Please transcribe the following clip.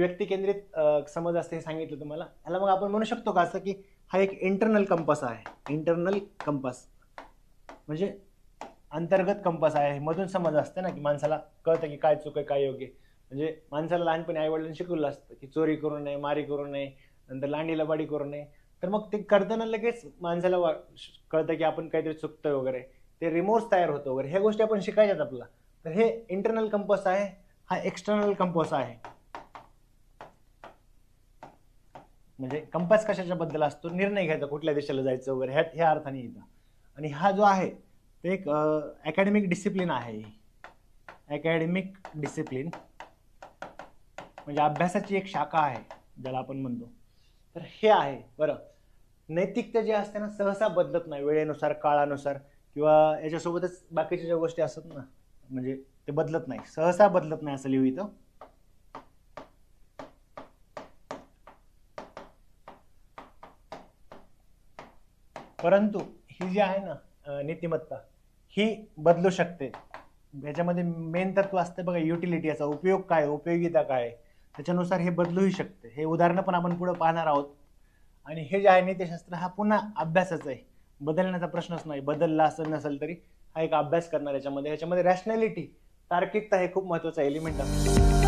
व्यक्तिकेंद्रित समज असते हे सांगितलं तुम्हाला. याला मग आपण म्हणू शकतो का असं की हा एक इंटरनल कंपास आहे. इंटरनल कंपास म्हणजे अंतर्गत कंपास आहे. मधून समज असते ना की माणसाला कळतं की काय चूक आहे काय योग्य आहे. म्हणजे माणसाला लहानपणी आईवडिलांनी शिकवलं असतं की चोरी करू नये, मारी करू नये, नंतर लांडी लबाडी करू नये. तर मग ते करताना लगेच माणसाला कळतं की आपण काहीतरी चुकतोय वगैरे, ते रिमोर्स तयार होतो वगैरे, ह्या गोष्टी आपण शिकायच्यात आपल्याला. तर हे इंटरनल कंपास आहे. हा एक्सटर्नल कंपास आहे. म्हणजे कंपास कशाच्या बद्दल असतो, निर्णय घ्यायचा कुठल्या दिशेला जायचं वगैरे, ह्या अर्थाने येतं. आणि हा जो आहे ते एक अकॅडमिक डिसिप्लिन आहे. अकॅडमिक डिसिप्लिन म्हणजे अभ्यासाची एक शाखा आहे ज्याला आपण म्हणतो. तर हे आहे. बरं, नैतिकता जी असते ना सहसा बदलत नाही वेळेनुसार, काळानुसार, किंवा याच्यासोबतच बाकीच्या ज्या गोष्टी असतात ना, म्हणजे ते बदलत नाही, सहसा बदलत नाही असं लिहू इथं. परंतु ही जी आहे ना नीतिमत्ता, ही बदलू शकते. याच्यामध्ये मेन तत्व असते बघा, युटिलिटी, याचा उपयोग काय, उपयोगिता काय, त्याच्यानुसार हे बदलूही शकते. हे उदाहरणं पण आपण पुढे पाहणार आहोत. आणि हे जे आहे नीतिशास्त्र हा पुन्हा अभ्यासाच आहे, बदलण्याचा प्रश्नच नाही. बदलला असं नसेल तरी हा एक अभ्यास करणार याच्यामध्ये. ह्याच्यामध्ये रॅशनॅलिटी, तार्किकता हे खूप महत्वाचं एलिमेंट असतं.